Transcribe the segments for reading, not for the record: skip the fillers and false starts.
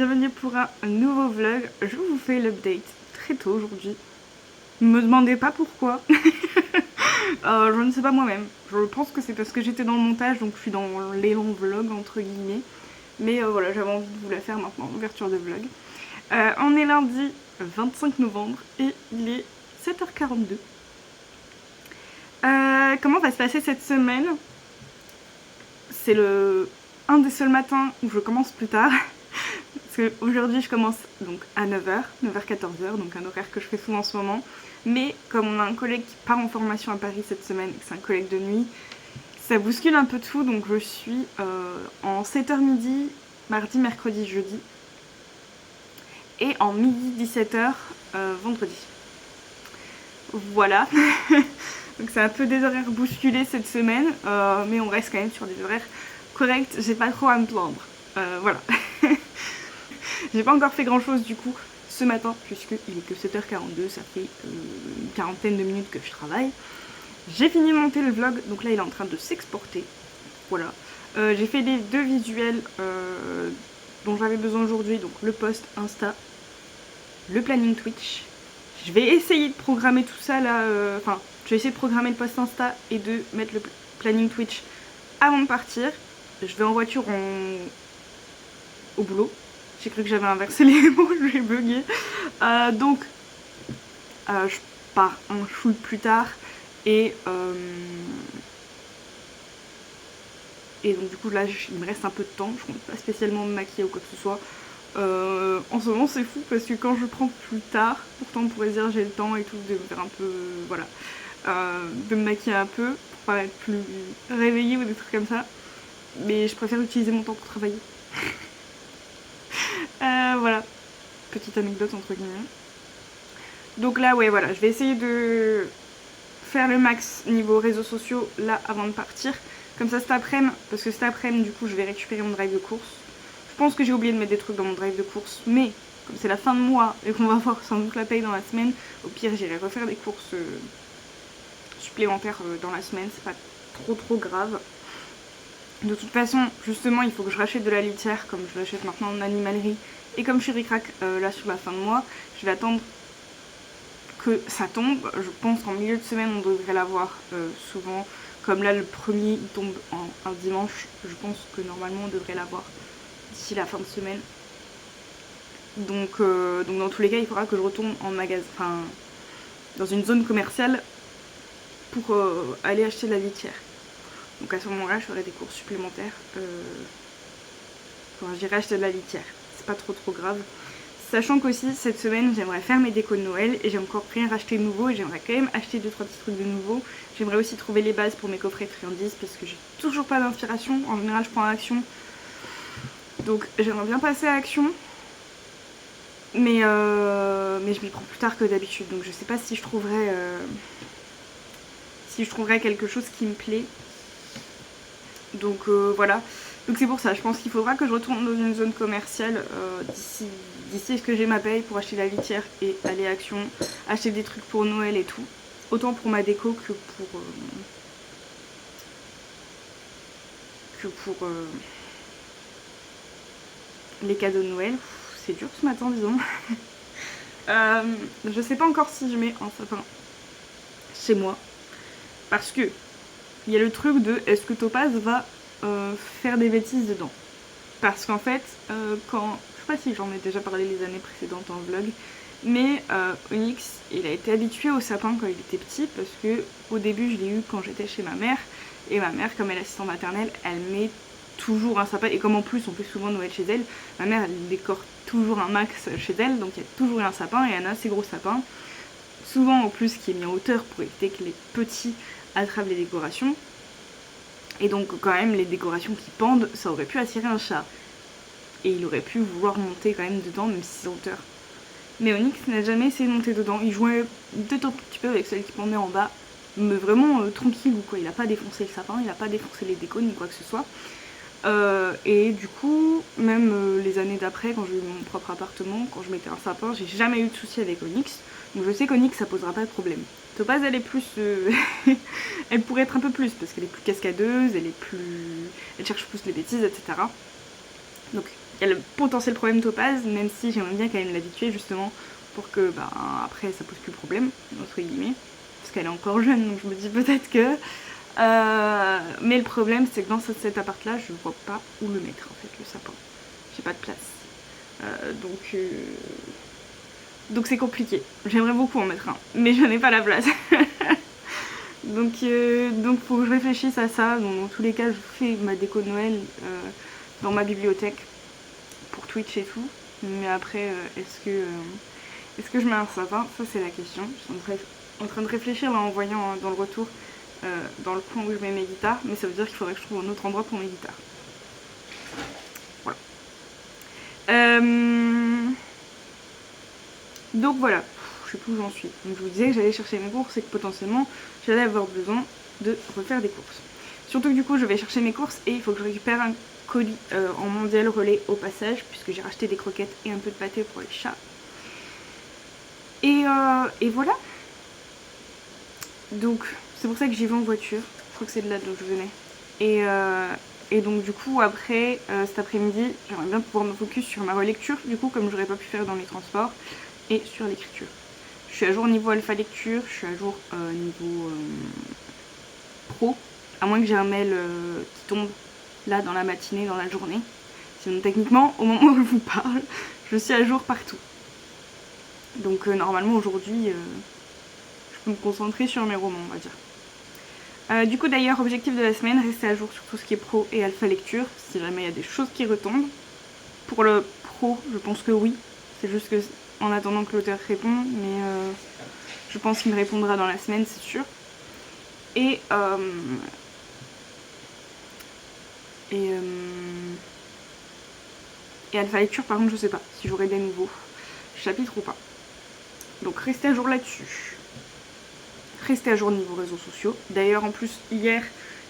bienvenue pour un nouveau vlog. Je vous fais l'update très tôt aujourd'hui. Ne me demandez pas pourquoi. Je ne sais pas moi-même. Je pense que c'est parce que j'étais dans le montage, donc je suis dans l'élan vlog entre guillemets. Mais voilà, j'avais envie de vous la faire maintenant, ouverture de vlog. On est lundi 25 novembre et il est 7h42. Comment va se passer cette semaine? C'est un des seuls matins où je commence plus tard. Parce qu'aujourd'hui je commence donc à 9h, 9h-14h, donc un horaire que je fais souvent en ce moment. Mais comme on a un collègue qui part en formation à Paris cette semaine et que c'est un collègue de nuit, ça bouscule un peu tout, donc je suis en 7h midi, mardi, mercredi, jeudi. Et en midi 17h vendredi. Voilà. Donc c'est un peu des horaires bousculés cette semaine, mais on reste quand même sur des horaires corrects, j'ai pas trop à me plaindre. Voilà. J'ai pas encore fait grand chose du coup ce matin, puisqu'il est que 7h42, ça fait une quarantaine de minutes que je travaille. J'ai fini de monter le vlog, donc là il est en train de s'exporter. Voilà. J'ai fait les deux visuels dont j'avais besoin aujourd'hui, donc le post Insta, le planning Twitch. Je vais essayer de programmer tout ça là, enfin, je vais essayer de programmer le post Insta et de mettre le planning Twitch avant de partir. Je vais en voiture au boulot. J'ai cru que j'avais inversé les mots, j'ai bugué. Donc, je pars un chouille plus tard et donc du coup là il me reste un peu de temps, je compte pas spécialement me maquiller ou quoi que ce soit. En ce moment c'est fou parce que quand je prends plus tard, pourtant on pourrait dire j'ai le temps et tout de me faire un peu, voilà, de me maquiller un peu pour pas être plus réveillée ou des trucs comme ça, mais je préfère utiliser mon temps pour travailler. Voilà, petite anecdote entre guillemets. Donc là ouais voilà, je vais essayer de faire le max niveau réseaux sociaux là avant de partir. Comme ça cet après-midi, parce que cet après-midi du coup je vais récupérer mon drive de course. Je pense que j'ai oublié de mettre des trucs dans mon drive de course, mais comme c'est la fin de mois et qu'on va avoir sans doute la paye dans la semaine, au pire j'irai refaire des courses supplémentaires dans la semaine, c'est pas trop grave. De toute façon, justement, il faut que je rachète de la litière, comme je l'achète maintenant en animalerie. Et comme je suis ric-rac là sur la fin de mois, je vais attendre que ça tombe. Je pense qu'en milieu de semaine, on devrait l'avoir souvent. Comme là, le premier, il tombe un dimanche. Je pense que normalement, on devrait l'avoir d'ici la fin de semaine. Donc dans tous les cas, il faudra que je retourne en magasin, enfin, dans une zone commerciale pour aller acheter de la litière. Donc à ce moment-là, je ferai des courses supplémentaires quand j'irai acheter de la litière. C'est pas trop grave. Sachant qu'aussi, cette semaine, j'aimerais faire mes décos de Noël et j'ai encore rien racheté de nouveau et j'aimerais quand même acheter 2-3 petits trucs de nouveau. J'aimerais aussi trouver les bases pour mes coffrets de friandises parce que j'ai toujours pas d'inspiration. En général, je prends Action. Donc j'aimerais bien passer à Action. Mais je m'y prends plus tard que d'habitude. Donc je sais pas si je trouverais quelque chose qui me plaît. Donc voilà, donc c'est pour ça, je pense qu'il faudra que je retourne dans une zone commerciale d'ici ce que j'ai ma paye pour acheter la litière et aller à Action, acheter des trucs pour Noël et tout, autant pour ma déco que pour les cadeaux de Noël. C'est dur ce matin, disons. Je sais pas encore si je mets un sapin chez moi, parce que il y a le truc de est-ce que Topaz va faire des bêtises dedans. Parce qu'en fait, quand... Je sais pas si j'en ai déjà parlé les années précédentes en vlog, mais Onyx, il a été habitué au sapin quand il était petit, parce que au début je l'ai eu quand j'étais chez ma mère, et ma mère, comme elle est assistante maternelle, elle met toujours un sapin, et comme en plus on fait souvent Noël chez elle, ma mère elle décore toujours un max chez elle, donc il y a toujours un sapin, et un assez gros sapin, souvent en plus qui est mis en hauteur pour éviter que les petits attrape les décorations. Et donc quand même les décorations qui pendent, ça aurait pu attirer un chat. Et il aurait pu vouloir monter quand même dedans, même si c'est en hauteur. Mais Onyx n'a jamais essayé de monter dedans. Il jouait peut-être un petit peu avec celle qui pendait en bas, mais vraiment tranquille ou quoi. Il a pas défoncé le sapin, il a pas défoncé les décos ni quoi que ce soit. Et du coup, même les années d'après, quand j'ai eu mon propre appartement, quand je mettais un sapin, j'ai jamais eu de soucis avec Onyx. Donc je sais qu'Onyx ça posera pas de problème. Topaz elle est plus... elle pourrait être un peu plus parce qu'elle est plus cascadeuse, elle cherche plus les bêtises, etc. Donc il y a le potentiel problème Topaz, même si j'aimerais bien quand même l'habituer justement pour que après ça pose plus de problème, entre guillemets, parce qu'elle est encore jeune, donc je me dis peut-être que... mais le problème c'est que dans cet appart là, je vois pas où le mettre en fait, le sapin. J'ai pas de place. Donc c'est compliqué. J'aimerais beaucoup en mettre un, mais je n'ai pas la place. donc faut que je réfléchisse à ça. Donc, dans tous les cas, je fais ma déco de Noël dans ma bibliothèque pour Twitch et tout. Mais après, est-ce que je mets un sapin? Ça c'est la question. Je suis en train de réfléchir là, en voyant dans le retour dans le coin où je mets mes guitares. Mais ça veut dire qu'il faudrait que je trouve un autre endroit pour mes guitares. Voilà. Donc voilà, je sais plus où j'en suis. Donc je vous disais que j'allais chercher mes courses et que potentiellement j'allais avoir besoin de refaire des courses. Surtout que du coup je vais chercher mes courses et il faut que je récupère un colis en mondial relais au passage, puisque j'ai racheté des croquettes et un peu de pâté pour les chats. Et voilà. Donc c'est pour ça que j'y vais en voiture. Je crois que c'est de là d'où je venais. Et donc du coup après cet après-midi j'aimerais bien pouvoir me focus sur ma relecture, du coup comme j'aurais pas pu faire dans les transports, et sur l'écriture. Je suis à jour niveau alpha lecture, je suis à jour niveau pro, à moins que j'ai un mail qui tombe là dans la matinée, dans la journée. Sinon techniquement au moment où je vous parle, je suis à jour partout. Donc normalement aujourd'hui je peux me concentrer sur mes romans, on va dire. Du coup d'ailleurs, objectif de la semaine, rester à jour sur tout ce qui est pro et alpha lecture, si jamais il y a des choses qui retombent. Pour le pro, je pense que oui, c'est juste que en attendant que l'auteur réponde, mais je pense qu'il me répondra dans la semaine, c'est sûr. Et alpha lecture, par contre, je sais pas si j'aurai des nouveaux chapitres ou pas. Donc restez à jour là-dessus. Restez à jour niveau réseaux sociaux. D'ailleurs, en plus, hier,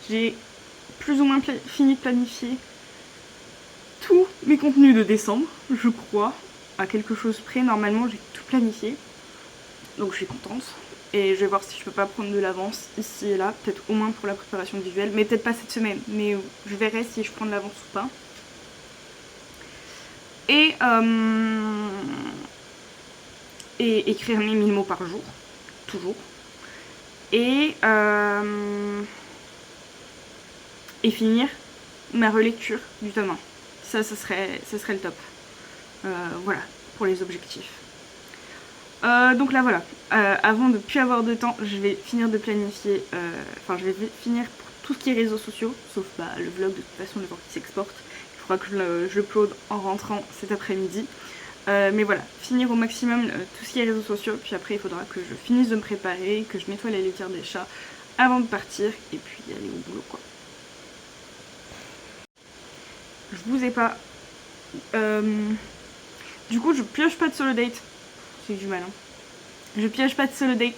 j'ai plus ou moins fini de planifier tous mes contenus de décembre, je crois. À quelque chose près, normalement, j'ai tout planifié. Donc je suis contente. Et je vais voir si je peux pas prendre de l'avance ici et là, peut-être au moins pour la préparation visuelle, mais peut-être pas cette semaine, mais je verrai si je prends de l'avance ou pas. Et écrire mes 1000 mots par jour, toujours. Et finir ma relecture du tome 1. Ça serait le top. Voilà, pour les objectifs. Donc là voilà, avant de plus avoir de temps, je vais finir de planifier, je vais finir pour tout ce qui est réseaux sociaux, sauf le vlog, de toute façon le vlog qui s'exporte. Il faudra que je upload en rentrant cet après-midi. Mais voilà, finir au maximum tout ce qui est réseaux sociaux, puis après il faudra que je finisse de me préparer, que je nettoie la litière des chats avant de partir, et puis aller au boulot quoi. Je vous ai pas... Du coup je pioche pas de solo date, c'est du mal hein. Je pioche pas de solo date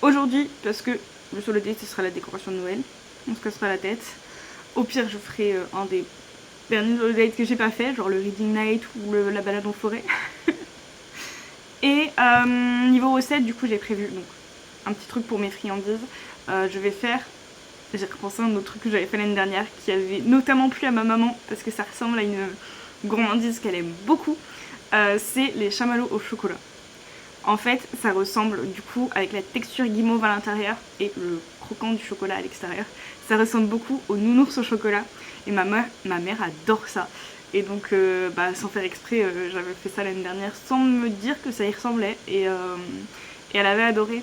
aujourd'hui, parce que le solo date ce sera la décoration de Noël, on se cassera la tête. Au pire je ferai un des derniers solo dates que j'ai pas fait, genre le reading night ou la balade en forêt. Et niveau recette, du coup j'ai prévu donc un petit truc pour mes friandises. J'ai repensé à un autre truc que j'avais fait l'année dernière qui avait notamment plu à ma maman parce que ça ressemble à une gourmandise qu'elle aime beaucoup. C'est les chamallows au chocolat. En fait ça ressemble du coup avec la texture guimauve à l'intérieur et le croquant du chocolat à l'extérieur. Ça ressemble beaucoup aux nounours au chocolat et ma mère adore ça. Et donc sans faire exprès j'avais fait ça l'année dernière sans me dire que ça y ressemblait et elle avait adoré.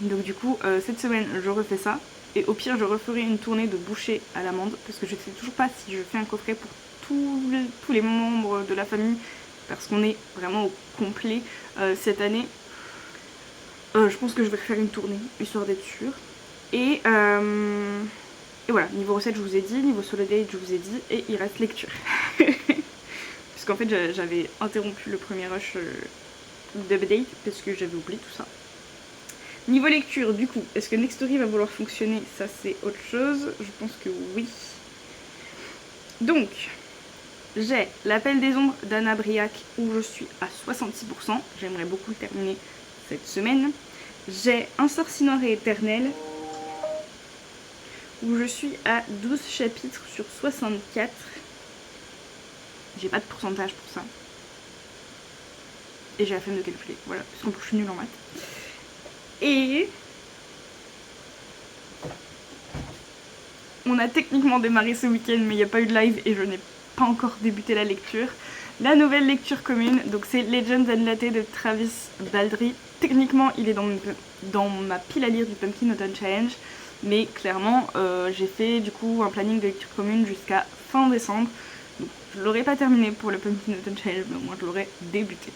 Donc du coup cette semaine je refais ça. Et au pire je referai une tournée de bouchées à l'amande, parce que je sais toujours pas si je fais un coffret pour tous les membres de la famille, parce qu'on est vraiment au complet cette année. Je pense que je vais refaire une tournée, histoire d'être sûre. Et voilà, niveau recette je vous ai dit, niveau solo date je vous ai dit, et il reste lecture. Puisqu'en fait j'avais interrompu le premier rush d'update, parce que j'avais oublié tout ça. Niveau lecture, du coup, est-ce que Nextory va vouloir fonctionner? Ça c'est autre chose, je pense que oui. Donc, j'ai l'Appel des ombres d'Anna Briac où je suis à 66%, j'aimerais beaucoup le terminer cette semaine. J'ai Un sorcier noir et éternel où je suis à 12 chapitres sur 64. J'ai pas de pourcentage pour ça. Et j'ai la flemme de calculer, voilà, parce qu'en plus je suis nulle en maths. Et on a techniquement démarré ce week-end, mais il n'y a pas eu de live et je n'ai pas encore débuté la lecture. La nouvelle lecture commune, donc c'est Legends and Latte de Travis Baldree. Techniquement, il est dans ma pile à lire du Pumpkin Autumn Challenge, mais clairement, j'ai fait du coup un planning de lecture commune jusqu'à fin décembre. Donc je l'aurais pas terminé pour le Pumpkin Autumn Challenge, mais au moins je l'aurais débuté.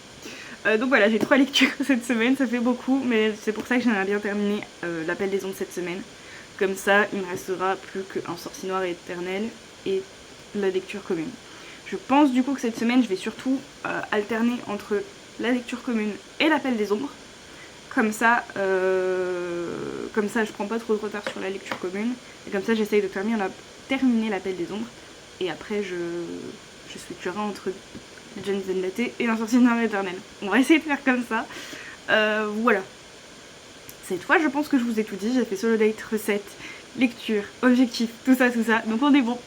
Donc voilà, j'ai 3 lectures cette semaine, ça fait beaucoup, mais c'est pour ça que j'aimerais bien terminer l'appel des ondes cette semaine. Comme ça, il me restera plus qu'un sorcier noir éternel et la lecture commune. Je pense du coup que cette semaine, je vais surtout alterner entre la lecture commune et l'appel des ombres. Comme ça, je prends pas trop de retard sur la lecture commune. Et comme ça, j'essaye de terminer l'appel des ombres. Et après, je switcherai entre Legends and Latte et un sorcier noir éternel. On va essayer de faire comme ça. Voilà. Cette fois, je pense que je vous ai tout dit. J'ai fait solo date, recette, lecture, objectif, tout ça. Donc on est bon.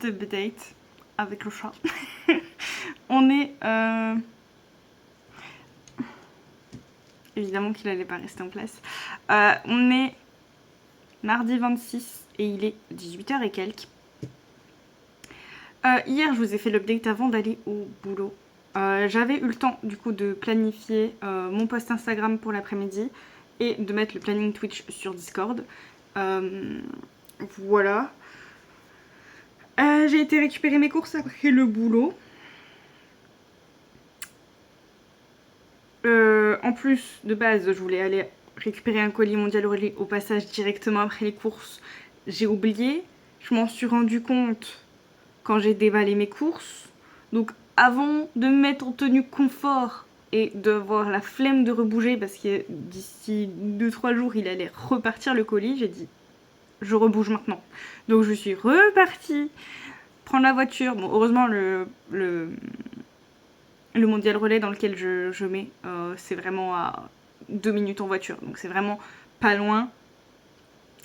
petite update avec le chat. On est... Évidemment qu'il n'allait pas rester en place. On est mardi 26 et il est 18h et quelques. Hier, je vous ai fait l'update avant d'aller au boulot. J'avais eu le temps du coup de planifier mon post Instagram pour l'après-midi et de mettre le planning Twitch sur Discord. Voilà. J'ai été récupérer mes courses après le boulot. En plus, de base, je voulais aller récupérer un colis Mondial Relais au passage directement après les courses. J'ai oublié. Je m'en suis rendu compte quand j'ai déballé mes courses. Donc avant de me mettre en tenue confort et d'avoir la flemme de rebouger parce que d'ici 2-3 jours il allait repartir le colis, j'ai dit je rebouge maintenant. Donc je suis repartie prendre la voiture. Bon, heureusement le Mondial Relais dans lequel je mets, c'est vraiment à 2 minutes en voiture. Donc c'est vraiment pas loin.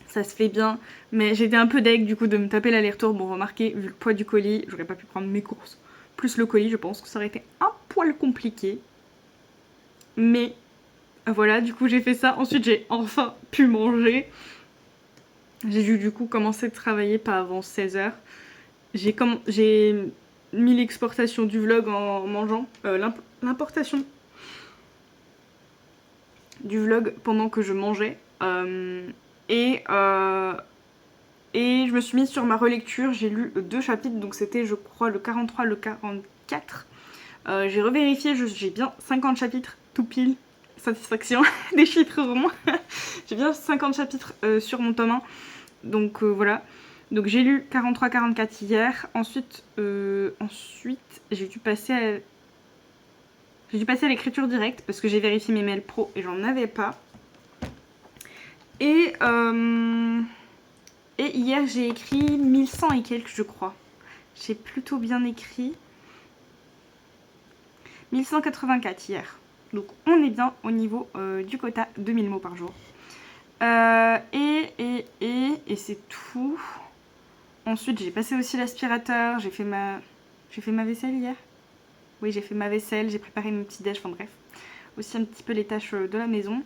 Ça se fait bien. Mais j'étais un peu deg du coup de me taper l'aller-retour. Bon, remarquez, vu le poids du colis, j'aurais pas pu prendre mes courses. Plus le colis, je pense que ça aurait été un poil compliqué. Mais voilà, du coup j'ai fait ça. Ensuite j'ai enfin pu manger. J'ai dû du coup commencer de travailler pas avant 16h. J'ai mis l'exportation du vlog en mangeant. L'importation du vlog pendant que je mangeais. Et je me suis mise sur ma relecture. J'ai lu 2 chapitres, donc c'était je crois le 43, le 44. J'ai revérifié, j'ai bien 50 chapitres tout pile. Satisfaction, des chiffres ronds. J'ai bien 50 chapitres sur mon tome 1. Donc voilà. Donc j'ai lu 43-44 hier. Ensuite j'ai dû passer à l'écriture directe parce que j'ai vérifié mes mails pro et j'en avais pas. Et hier j'ai écrit 1100 et quelques je crois. J'ai plutôt bien écrit. 1184 hier. Donc on est bien au niveau du quota 2000 mots par jour. Et c'est tout. Ensuite j'ai passé aussi l'aspirateur. J'ai fait ma vaisselle hier. Oui, j'ai fait ma vaisselle, j'ai préparé mon petit déj, enfin bref. Aussi un petit peu les tâches de la maison.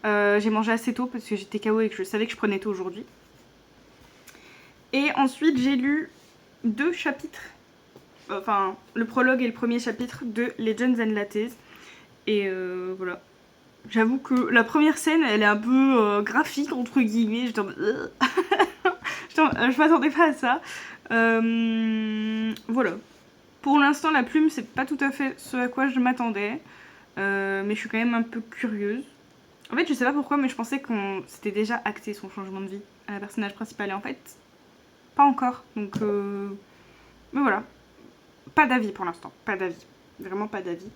J'ai mangé assez tôt parce que j'étais KO et que je savais que je prenais tôt aujourd'hui. Et ensuite j'ai lu 2 chapitres. Enfin, le prologue et le premier chapitre de Legends and Lattes. Et voilà. J'avoue que la première scène, elle est un peu graphique, entre guillemets. J'étais en mode... je m'attendais pas à ça. Voilà. Pour l'instant, la plume, c'est pas tout à fait ce à quoi je m'attendais. Mais je suis quand même un peu curieuse. En fait, je sais pas pourquoi, mais je pensais qu'on s'était déjà acté son changement de vie à la personnage principale. Et en fait, pas encore. Donc, mais voilà. Pas d'avis pour l'instant. Pas d'avis. Vraiment pas d'avis.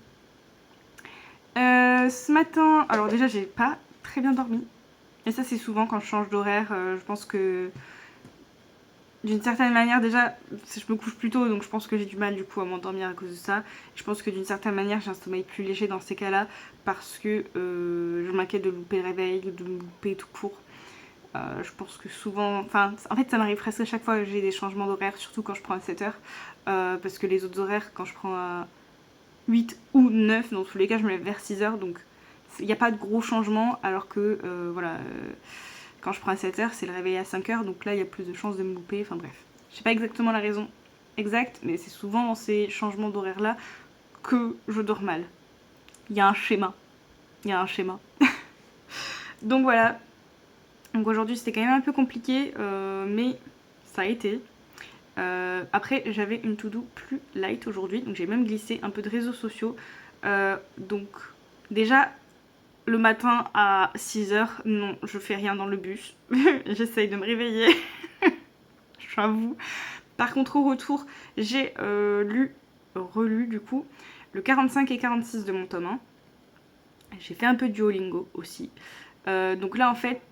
Ce matin, alors déjà, j'ai pas très bien dormi. Et ça, c'est souvent quand je change d'horaire. Je pense que d'une certaine manière, déjà, je me couche plus tôt, donc je pense que j'ai du mal du coup à m'endormir à cause de ça. Je pense que d'une certaine manière, j'ai un sommeil plus léger dans ces cas-là parce que je m'inquiète de louper le réveil, de me louper tout court. Je pense que souvent, enfin, en fait, ça m'arrive presque à chaque fois que j'ai des changements d'horaire, surtout quand je prends à 7h. Parce que les autres horaires, quand je prends à 8 ou 9, dans tous les cas, je me lève vers 6h, donc il n'y a pas de gros changements, alors que, voilà. Quand je prends à 7h, c'est le réveil à 5h, donc là il y a plus de chances de me louper, enfin bref. Je sais pas exactement la raison exacte, mais c'est souvent dans ces changements d'horaire là que je dors mal. Il y a un schéma. Il y a un schéma. Donc voilà. Donc aujourd'hui c'était quand même un peu compliqué, mais ça a été. Après j'avais une to-do plus light aujourd'hui, donc j'ai même glissé un peu de réseaux sociaux. Donc déjà... Le matin à 6h, non, je fais rien dans le bus. J'essaye de me réveiller. J'avoue. Par contre, au retour, j'ai relu du coup, le 45 et 46 de mon tome 1. J'ai fait un peu de Duolingo aussi. Donc là, en fait,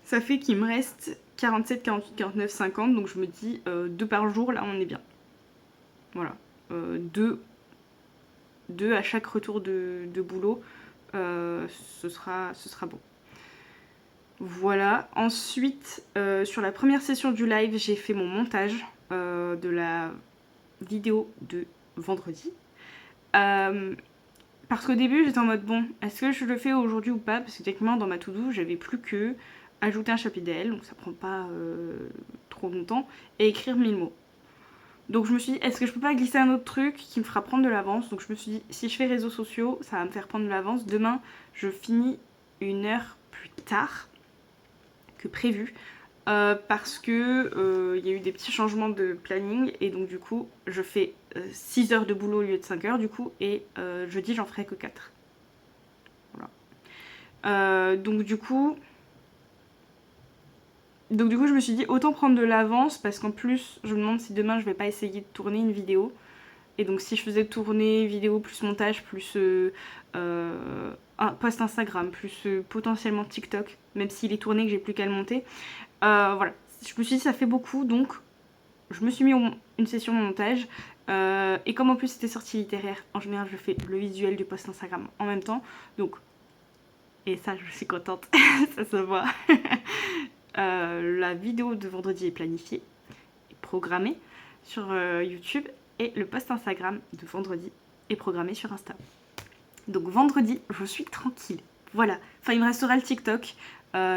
ça fait qu'il me reste 47, 48, 49, 50. Donc je me dis, 2 par jour, là, on est bien. Voilà. 2 à chaque retour de boulot. Ce sera bon. Voilà. Ensuite, sur la première session du live, j'ai fait mon montage. de la vidéo de vendredi. Parce qu'au début j'étais en mode bon, est-ce que je le fais aujourd'hui ou pas, parce que techniquement dans ma to-do j'avais plus que ajouter un chapitre d'elle, donc ça prend pas trop longtemps, et écrire 1000 mots. Donc je me suis dit, est-ce que je peux pas glisser un autre truc qui me fera prendre de l'avance? Donc je me suis dit, si je fais réseaux sociaux, ça va me faire prendre de l'avance. Demain, je finis 1 heure plus tard que prévu. Parce que y a eu des petits changements de planning et donc du coup je fais 6 heures de boulot au lieu de 5 heures du coup et jeudi j'en ferai que 4. Voilà. Donc du coup je me suis dit autant prendre de l'avance parce qu'en plus je me demande si demain je vais pas essayer de tourner une vidéo. Et donc si je faisais tourner vidéo plus montage plus un post Instagram plus potentiellement TikTok, même s'il est tourné que j'ai plus qu'à le monter, voilà. Je me suis dit ça fait beaucoup donc je me suis mis une session montage et comme en plus c'était sortie littéraire, en général je fais le visuel du post Instagram en même temps donc et ça je suis contente, ça se voit. La vidéo de vendredi est planifiée et programmée sur YouTube et le post Instagram de vendredi est programmé sur Insta. Donc vendredi je suis tranquille, voilà. Enfin il me restera le TikTok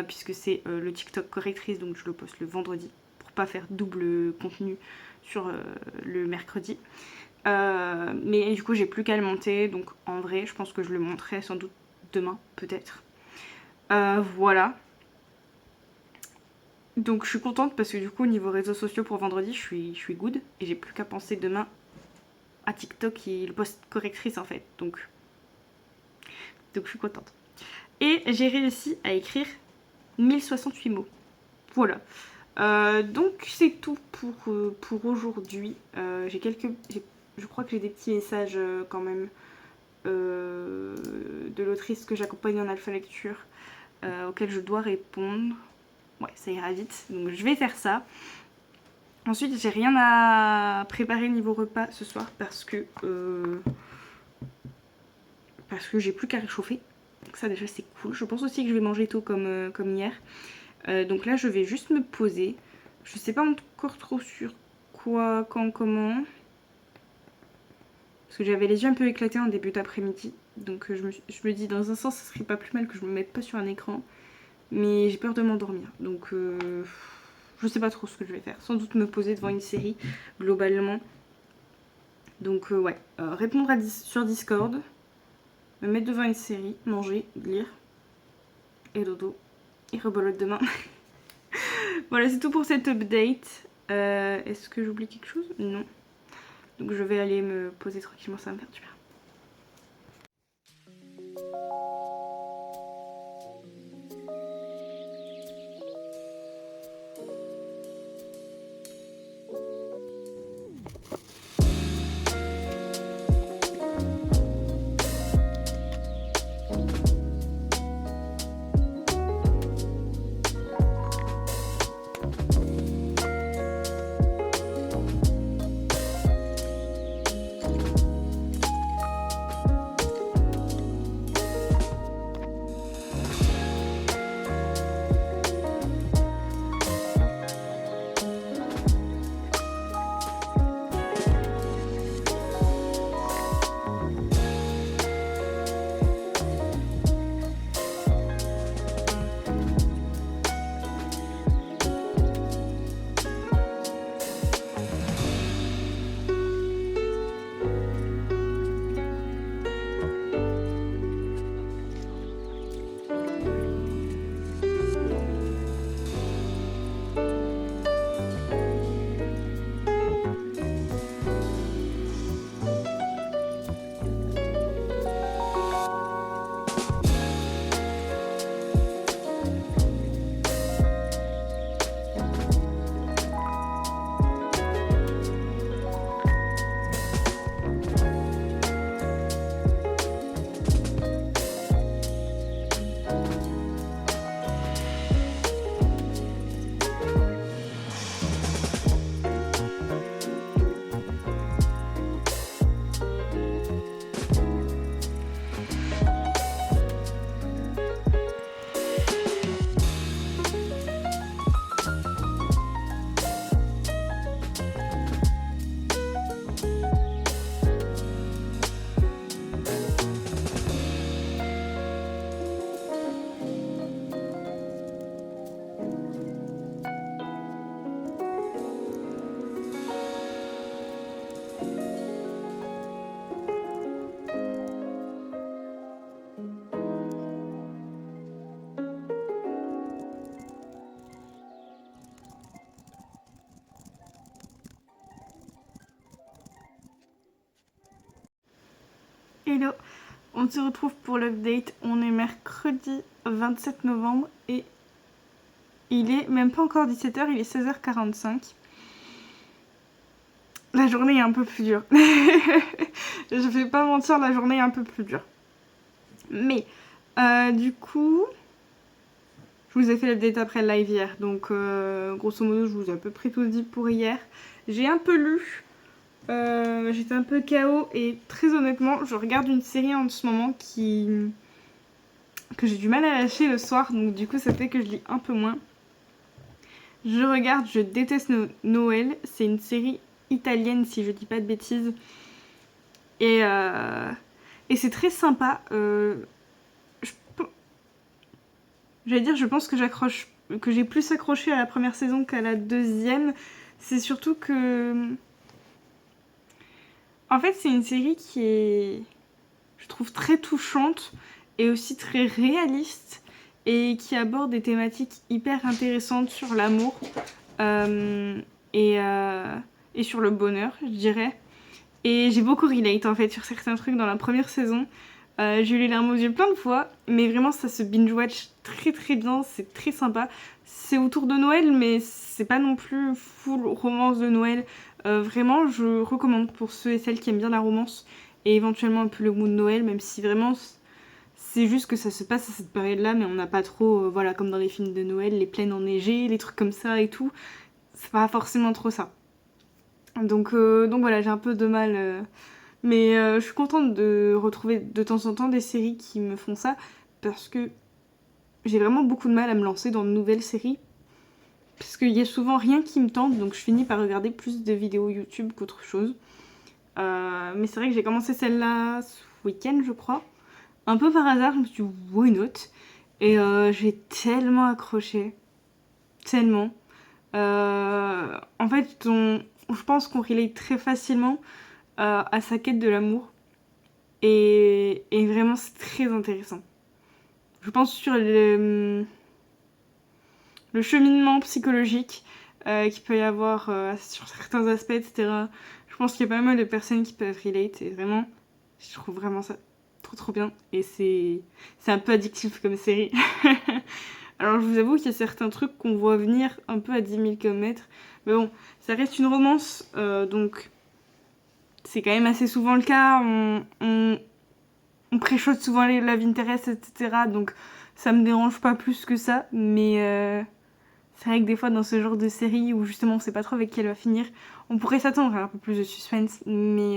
puisque c'est le TikTok correctrice donc je le poste le vendredi pour pas faire double contenu sur le mercredi. Mais du coup j'ai plus qu'à le monter donc en vrai je pense que je le monterai sans doute demain peut-être. Voilà. Donc je suis contente parce que du coup au niveau réseaux sociaux pour vendredi je suis good et j'ai plus qu'à penser demain à TikTok et le post correctrice en fait. Donc je suis contente. Et j'ai réussi à écrire 1068 mots. Voilà. Donc c'est tout pour aujourd'hui. Je crois que j'ai des petits messages quand même de l'autrice que j'accompagne en alpha lecture auxquels je dois répondre. Ouais, ça ira vite. Donc je vais faire ça. Ensuite, j'ai rien à préparer niveau repas ce soir parce que j'ai plus qu'à réchauffer. Donc ça déjà c'est cool. Je pense aussi que je vais manger tôt comme hier. Donc là je vais juste me poser. Je sais pas encore trop sur quoi, quand, comment. Parce que j'avais les yeux un peu éclatés en début d'après-midi. Donc je me dis dans un sens ce serait pas plus mal que je me mette pas sur un écran. Mais j'ai peur de m'endormir. Donc je sais pas trop ce que je vais faire. Sans doute me poser devant une série globalement. Donc ouais. Répondre sur Discord. Me mettre devant une série. Manger. Lire. Et dodo. Et rebolote demain. Voilà, c'est tout pour cette update. Est-ce que j'oublie quelque chose? Non. Donc je vais aller me poser tranquillement, ça va me faire du bien. Hello, on se retrouve pour l'update. On est mercredi 27 novembre et il est même pas encore 17h, il est 16h45. La journée est un peu plus dure. Je vais pas mentir, la journée est un peu plus dure. Mais du coup, je vous ai fait l'update après le live hier. Donc grosso modo, je vous ai à peu près tout dit pour hier. J'ai un peu lu. J'étais un peu KO et très honnêtement, je regarde une série en ce moment que j'ai du mal à lâcher le soir. Donc du coup, ça fait que je lis un peu moins. Je déteste Noël. C'est une série italienne si je dis pas de bêtises. Et c'est très sympa. J'allais dire, je pense que j'ai plus accroché à la première saison qu'à la deuxième. C'est surtout que... En fait, c'est une série qui est, je trouve, très touchante et aussi très réaliste et qui aborde des thématiques hyper intéressantes sur l'amour et sur le bonheur, je dirais. Et j'ai beaucoup relate en fait sur certains trucs dans la première saison. J'ai eu les larmes aux yeux plein de fois, mais vraiment ça se binge-watch très très bien, c'est très sympa. C'est autour de Noël, mais c'est pas non plus full romance de Noël. Vraiment, je recommande pour ceux et celles qui aiment bien la romance et éventuellement un peu le mood de Noël, même si vraiment c'est juste que ça se passe à cette période-là, mais on n'a pas trop, voilà, comme dans les films de Noël, les plaines enneigées, les trucs comme ça et tout. C'est pas forcément trop ça. Donc voilà, j'ai un peu de mal. Mais je suis contente de retrouver de temps en temps des séries qui me font ça, parce que j'ai vraiment beaucoup de mal à me lancer dans de nouvelles séries. Parce qu'il y a souvent rien qui me tente, donc je finis par regarder plus de vidéos YouTube qu'autre chose. Mais c'est vrai que j'ai commencé celle-là ce week-end, je crois. Un peu par hasard, je me suis dit, why not? Et j'ai tellement accroché. Tellement. En fait, je pense qu'on relate très facilement à sa quête de l'amour. Et vraiment, c'est très intéressant. Je pense sur le cheminement psychologique qu'il peut y avoir sur certains aspects, etc. Je pense qu'il y a pas mal de personnes qui peuvent relate. Et vraiment, je trouve vraiment ça trop bien. Et c'est un peu addictif comme série. Alors je vous avoue qu'il y a certains trucs qu'on voit venir un peu à 10 000 km. Mais bon, ça reste une romance, donc c'est quand même assez souvent le cas. On préchote souvent la vie intéresse, etc. Donc ça me dérange pas plus que ça. Mais c'est vrai que des fois dans ce genre de série où justement on sait pas trop avec qui elle va finir, on pourrait s'attendre à un peu plus de suspense. Mais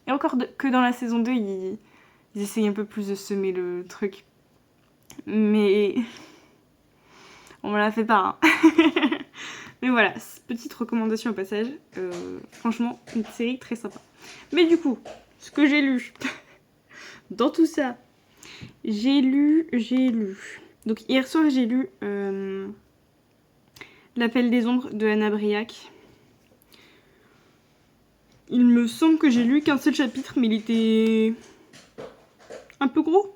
et encore que dans la saison 2, ils essayent un peu plus de semer le truc. Mais on me la fait pas, hein. Mais voilà, petite recommandation au passage. Franchement, une série très sympa. Mais du coup, ce que j'ai lu dans tout ça, j'ai lu. Donc hier soir, j'ai lu L'Appel des Ombres de Anna Briac. Il me semble que j'ai lu qu'un seul chapitre, mais il était un peu gros.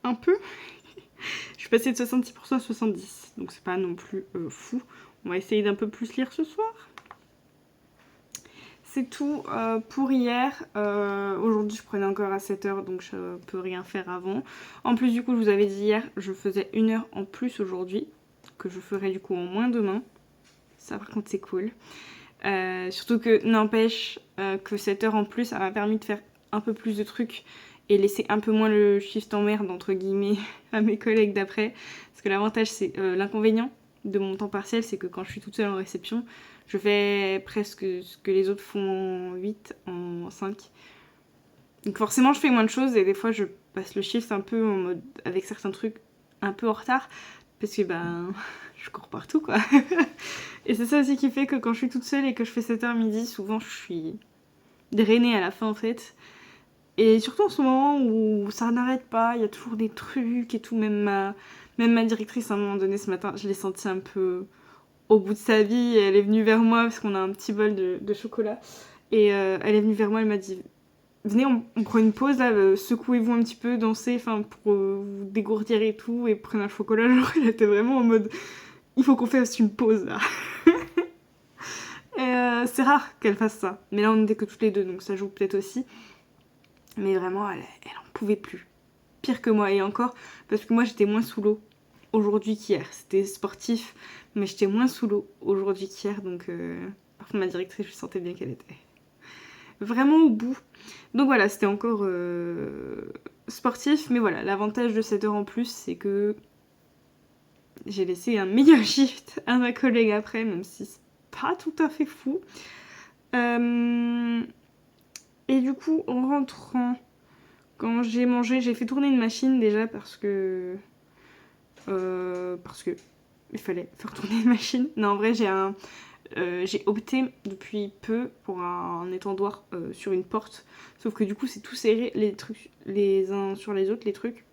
Un peu. Je suis passée de 66% à 70%, donc c'est pas non plus fou. On va essayer d'un peu plus lire ce soir. C'est tout pour hier. Aujourd'hui, je prenais encore à 7h, donc je peux rien faire avant. En plus, du coup, je vous avais dit hier, je faisais 1 heure en plus aujourd'hui, que je ferai du coup en moins demain. Ça, par contre, c'est cool. Surtout que, n'empêche que 7 heures en plus, ça m'a permis de faire un peu plus de trucs et laisser un peu moins le shift en merde, entre guillemets, à mes collègues d'après. Parce que l'avantage, c'est l'inconvénient de mon temps partiel, c'est que quand je suis toute seule en réception, je fais presque ce que les autres font en 8, en 5. Donc forcément, je fais moins de choses et des fois, je passe le shift un peu en mode, avec certains trucs un peu en retard. Parce que je cours partout quoi. Et c'est ça aussi qui fait que quand je suis toute seule et que je fais 7h midi, souvent je suis drainée à la fin en fait. Et surtout en ce moment où ça n'arrête pas, il y a toujours des trucs et tout. Même ma directrice à un moment donné ce matin, je l'ai sentie un peu au bout de sa vie. Elle est venue vers moi parce qu'on a un petit bol de chocolat. Et elle est venue vers moi, elle m'a dit venez, on prend une pause là, secouez-vous un petit peu, dansez, enfin pour vous dégourdir et tout, et prenez un chocolat. Genre elle était vraiment en mode il faut qu'on fasse une pause là. Et c'est rare qu'elle fasse ça, mais là on n'était que toutes les deux, donc ça joue peut-être aussi. Mais vraiment, elle en pouvait plus. Pire que moi, et encore, parce que moi j'étais moins sous l'eau aujourd'hui qu'hier. C'était sportif, mais j'étais moins sous l'eau aujourd'hui qu'hier, donc par contre ma directrice, je sentais bien qu'elle était vraiment au bout. Donc voilà, c'était encore sportif, mais voilà, l'avantage de cette heure en plus, c'est que j'ai laissé un meilleur shift à ma collègue après, même si c'est pas tout à fait fou. Et du coup, en rentrant, quand j'ai mangé, j'ai fait tourner une machine déjà parce que il fallait faire tourner une machine. Non, en vrai, j'ai opté depuis peu pour un étendoir sur une porte. Sauf que du coup, c'est tout serré, les trucs les uns sur les autres, les trucs.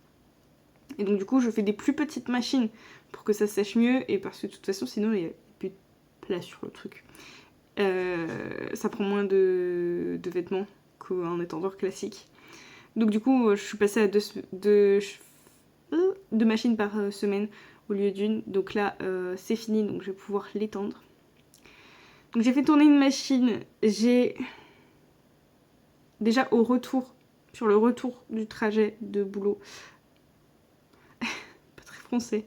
Et donc, du coup, je fais des plus petites machines pour que ça sèche mieux. Et parce que de toute façon, sinon, il n'y a plus de place sur le truc. Ça prend moins de vêtements qu'un étendoir classique. Donc, du coup, je suis passée à deux machines par semaine au lieu d'une. Donc là, c'est fini, donc je vais pouvoir l'étendre. Donc j'ai fait tourner une machine. J'ai déjà sur le retour du trajet de boulot, pas très français,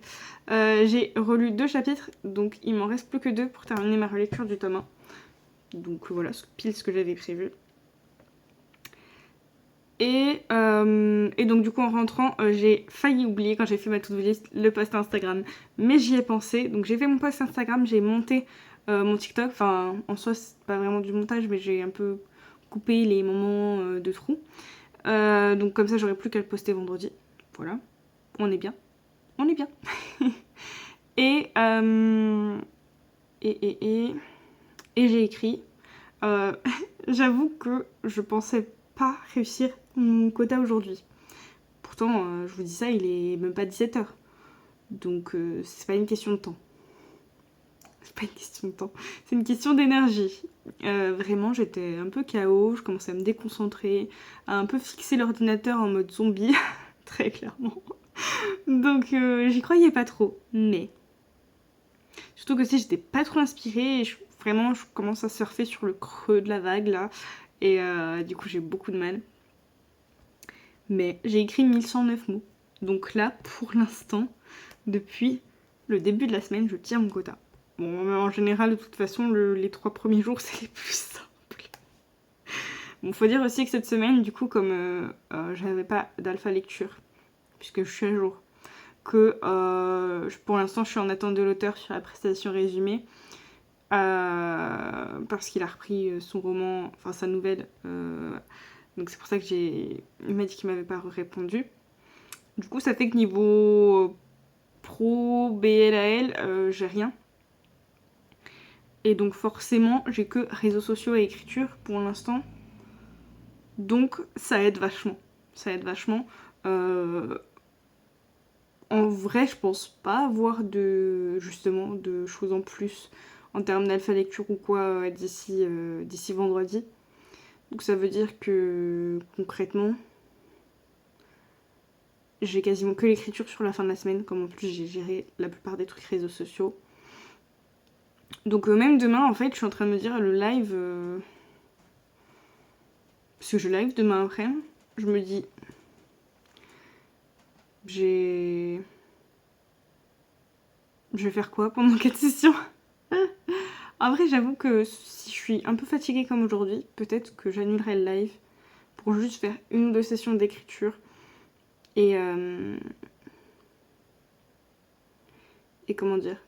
j'ai relu 2 chapitres, donc il m'en reste plus que 2 pour terminer ma relecture du tome 1. Donc voilà, pile ce que j'avais prévu. Et donc du coup en rentrant, j'ai failli oublier quand j'ai fait ma to-do list le post Instagram, mais j'y ai pensé. Donc j'ai fait mon post Instagram, j'ai monté mon TikTok, enfin en soi c'est pas vraiment du montage, mais j'ai un peu coupé les moments de trou. Donc comme ça j'aurais plus qu'à le poster vendredi. Voilà, on est bien, on est bien. et, et j'ai écrit. J'avoue que je pensais pas réussir mon quota aujourd'hui. Pourtant, je vous dis ça, il est même pas 17h. Donc c'est pas une question de temps. C'est pas une question de temps, c'est une question d'énergie. Vraiment, j'étais un peu KO, je commençais à me déconcentrer, à un peu fixer l'ordinateur en mode zombie, très clairement. Donc j'y croyais pas trop, mais... Surtout que si j'étais pas trop inspirée, vraiment je commence à surfer sur le creux de la vague là, et du coup j'ai beaucoup de mal. Mais j'ai écrit 1109 mots. Donc là, pour l'instant, depuis le début de la semaine, je tiens mon quota. Bon, en général, de toute façon, les 3 premiers jours, c'est les plus simples. Bon, faut dire aussi que cette semaine, du coup, comme j'avais pas d'alpha lecture, puisque je suis à jour, que pour l'instant, je suis en attente de l'auteur sur la prestation résumée, parce qu'il a repris son roman, enfin sa nouvelle, donc c'est pour ça que il m'a dit qu'il m'avait pas répondu. Du coup, ça fait que niveau pro, BLAL, j'ai rien. Et donc forcément, j'ai que réseaux sociaux et écriture pour l'instant. Donc ça aide vachement. Ça aide vachement. En vrai, je pense pas avoir justement de choses en plus en termes d'alpha lecture ou quoi d'ici vendredi. Donc ça veut dire que concrètement, j'ai quasiment que l'écriture sur la fin de la semaine, comme en plus j'ai géré la plupart des trucs réseaux sociaux. Donc même demain, en fait, je suis en train de me dire le live... parce que je live demain après, je me dis... Je vais faire quoi pendant 4 sessions? En vrai, j'avoue que si je suis un peu fatiguée comme aujourd'hui, peut-être que j'annulerai le live pour juste faire 1 ou 2 sessions d'écriture. Et comment dire,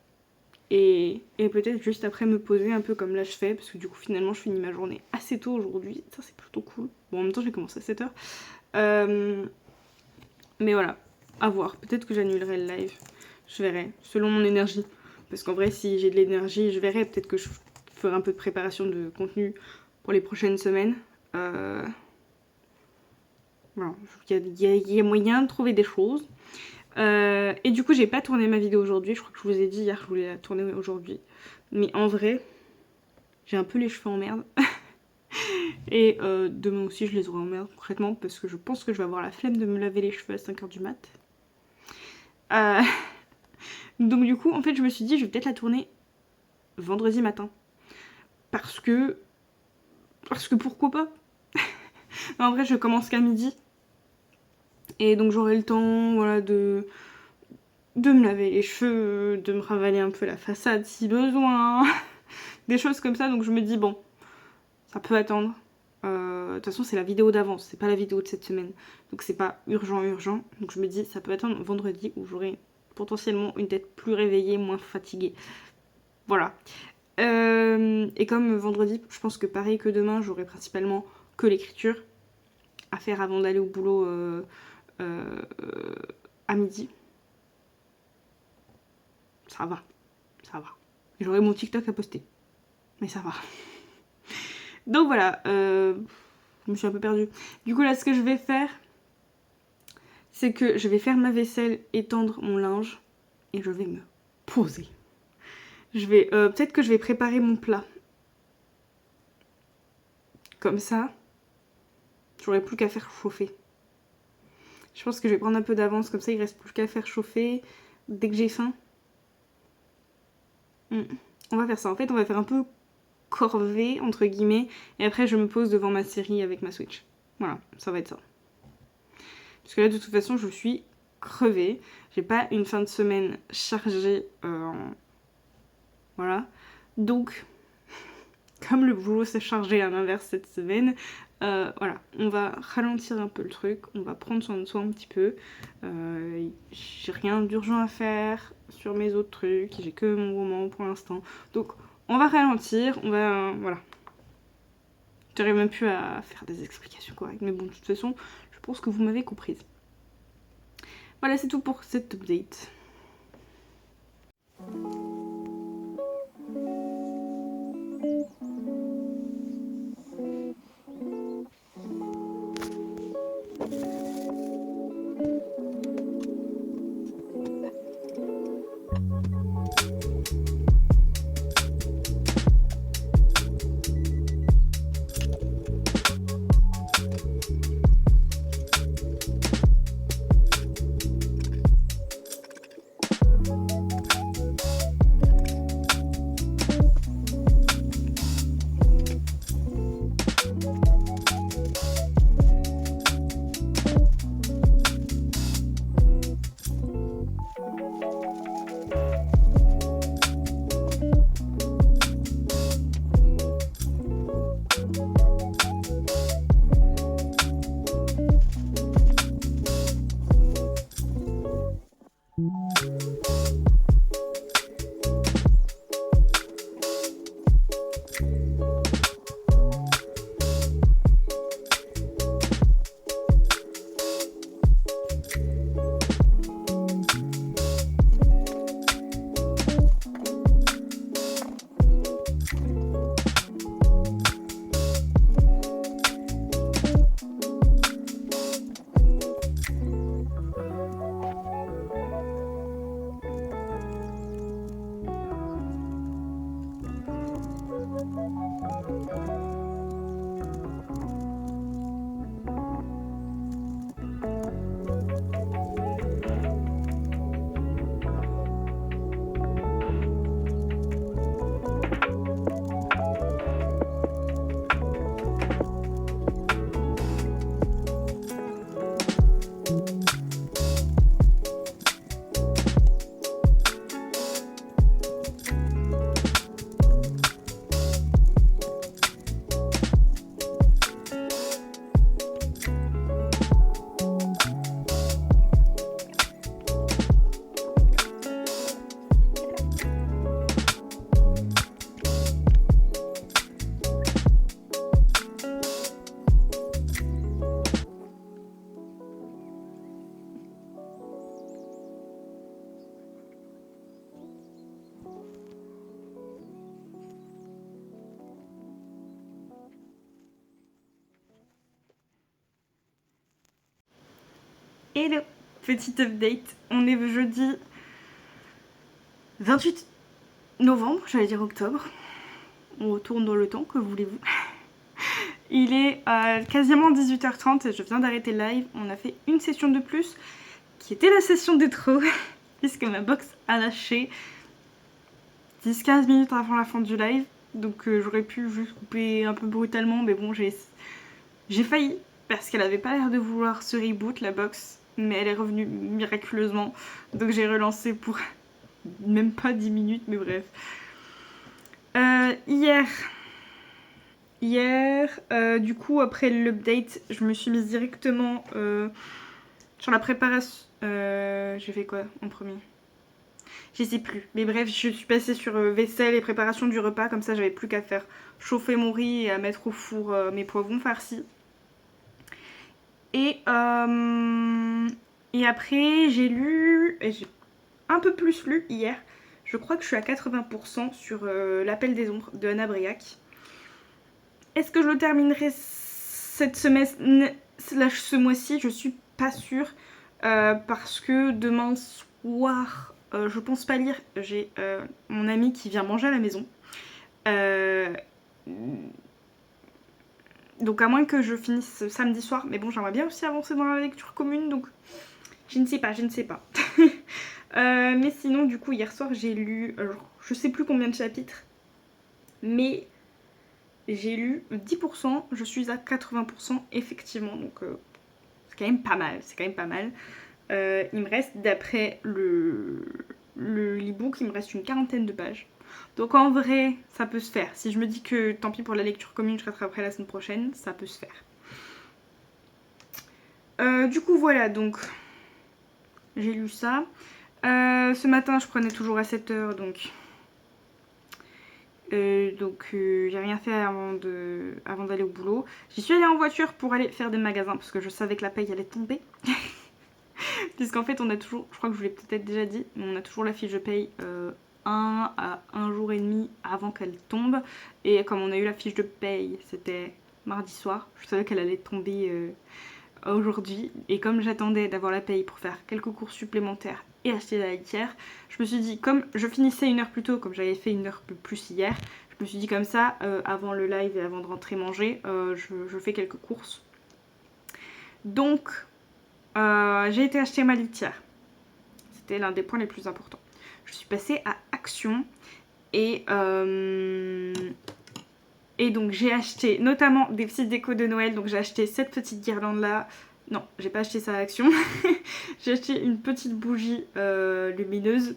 et peut-être juste après me poser un peu comme là je fais, parce que du coup finalement je finis ma journée assez tôt aujourd'hui, ça c'est plutôt cool. Bon, en même temps j'ai commencé à 7h. Mais voilà, à voir, peut-être que j'annulerai le live, je verrai, selon mon énergie. Parce qu'en vrai, si j'ai de l'énergie, je verrai, peut-être que je ferai un peu de préparation de contenu pour les prochaines semaines. Voilà, il y a moyen de trouver des choses. Et du coup, j'ai pas tourné ma vidéo aujourd'hui. Je crois que je vous ai dit hier que je voulais la tourner aujourd'hui. Mais en vrai, j'ai un peu les cheveux en merde. Et demain aussi, je les aurai en merde concrètement. Parce que je pense que je vais avoir la flemme de me laver les cheveux à 5h du mat. Donc du coup, en fait, je me suis dit, je vais peut-être la tourner vendredi matin. Parce que pourquoi pas? Non, en vrai, je commence qu'à midi. Et donc j'aurai le temps, voilà, de me laver les cheveux, de me ravaler un peu la façade si besoin. Des choses comme ça, donc je me dis, bon, ça peut attendre. De toute façon, c'est la vidéo d'avance, c'est pas la vidéo de cette semaine. Donc c'est pas urgent. Donc je me dis, ça peut attendre vendredi où j'aurai potentiellement une tête plus réveillée, moins fatiguée. Voilà. Et comme vendredi, je pense que pareil que demain, j'aurai principalement que l'écriture à faire avant d'aller au boulot à midi. Ça va. J'aurai mon TikTok à poster. Mais ça va. Donc voilà, je me suis un peu perdue. Du coup là, ce que je vais faire, c'est que je vais faire ma vaisselle, étendre mon linge, et je vais me poser. Peut-être que je vais préparer mon plat. Comme ça, j'aurai plus qu'à faire chauffer. Je pense que je vais prendre un peu d'avance, comme ça il reste plus qu'à faire chauffer dès que j'ai faim. On va faire ça. En fait, on va faire un peu corvée, entre guillemets, et après je me pose devant ma série avec ma Switch. Voilà, ça va être ça. Parce que là, de toute façon, je suis crevée. J'ai pas une fin de semaine chargée. Voilà. Donc, comme le boulot s'est chargé à l'inverse cette semaine, voilà, on va ralentir un peu le truc, on va prendre soin de soi un petit peu. J'ai rien d'urgent à faire sur mes autres trucs, j'ai que mon roman pour l'instant. Donc, on va ralentir, on va... voilà. J'arrive même plus à faire des explications correctes, mais bon, de toute façon, je pense que vous m'avez comprise. Voilà, c'est tout pour cette update. Hello, petite update, on est jeudi 28 novembre, j'allais dire octobre. On retourne dans le temps, que voulez-vous. Il est quasiment 18h30 et je viens d'arrêter le live. On a fait une session de plus, qui était la session d'intro, puisque ma box a lâché 10-15 minutes avant la fin du live. Donc j'aurais pu juste couper un peu brutalement, mais bon, j'ai failli. parce qu'elle avait pas l'air de vouloir se reboot la box, mais elle est revenue miraculeusement. Donc j'ai relancé pour même pas 10 minutes, mais bref. Hier, du coup, après l'update, je me suis mise directement sur la préparation. J'ai fait quoi en premier? Je sais plus. Mais bref, je suis passée sur vaisselle et préparation du repas. Comme ça, j'avais plus qu'à faire chauffer mon riz et à mettre au four mes poivrons farcis. Et après, j'ai lu. Et j'ai un peu plus lu hier. Je crois que je suis à 80% sur L'appel des ombres de Anna Briac. Est-ce que je le terminerai cette semaine slash ce mois-ci? Je suis pas sûre. Parce que demain soir, je pense pas lire. J'ai mon ami qui vient manger à la maison. Donc à moins que je finisse samedi soir. Mais bon, j'aimerais bien aussi avancer dans la lecture commune. Donc je ne sais pas. Mais sinon, du coup, hier soir, j'ai lu... je sais plus combien de chapitres. Mais j'ai lu 10%. Je suis à 80% effectivement. Donc c'est quand même pas mal. Il me reste, d'après le e-book, il me reste une 40aine de pages. Donc en vrai, ça peut se faire. Si je me dis que tant pis pour la lecture commune, je rattraperai la semaine prochaine, ça peut se faire. Du coup, voilà, donc j'ai lu ça. Ce matin, je prenais toujours à 7h, donc j'ai rien fait avant d'aller au boulot. J'y suis allée en voiture pour aller faire des magasins parce que je savais que la paye allait tomber. Puisqu'en fait, on a toujours, je crois que je vous l'ai peut-être déjà dit, mais on a toujours la fiche de paye 1 à 1 jour et demi avant qu'elle tombe. Et comme on a eu la fiche de paye, c'était mardi soir, je savais qu'elle allait tomber aujourd'hui. Et comme j'attendais d'avoir la paye pour faire quelques courses supplémentaires et acheter la litière, je me suis dit, comme je finissais une heure plus tôt, comme j'avais fait une heure plus hier, je me suis dit comme ça, avant le live et avant de rentrer manger, je fais quelques courses. Donc, j'ai été acheter ma litière. C'était l'un des points les plus importants. Je suis passée à Action et donc j'ai acheté notamment des petites décos de Noël. Donc j'ai acheté cette petite guirlande là. Non, j'ai pas acheté ça à Action. J'ai acheté une petite bougie lumineuse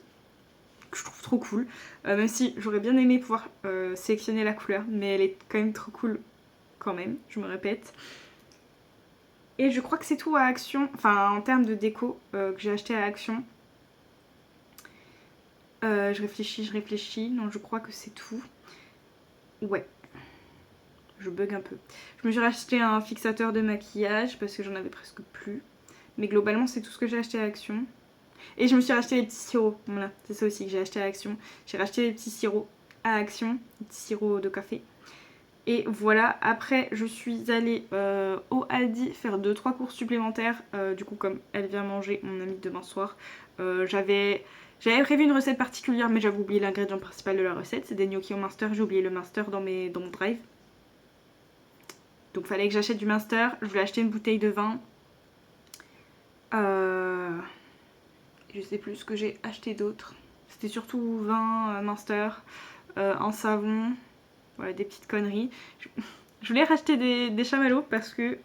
que je trouve trop cool. Même si j'aurais bien aimé pouvoir sélectionner la couleur, mais elle est quand même trop cool quand même, je me répète. Et je crois que c'est tout à Action, enfin en termes de déco que j'ai acheté à Action. Je réfléchis. Non, je crois que c'est tout. Ouais. Je bug un peu. Je me suis racheté un fixateur de maquillage parce que j'en avais presque plus. Mais globalement, c'est tout ce que j'ai acheté à Action. Et je me suis racheté les petits sirops. Voilà, c'est ça aussi que j'ai acheté à Action. J'ai racheté les petits sirops à Action. Les petits sirops de café. Et voilà, après je suis allée au Aldi faire 2-3 courses supplémentaires. Du coup, comme elle vient manger mon amie demain soir, j'avais prévu une recette particulière, mais j'avais oublié l'ingrédient principal de la recette. C'est des gnocchis au Munster. J'ai oublié le Munster dans mon drive. Donc fallait que j'achète du Munster. Je voulais acheter une bouteille de vin. Je sais plus ce que j'ai acheté d'autre. C'était surtout vin, Munster, un savon. Voilà, des petites conneries. Je voulais racheter des chamallows parce que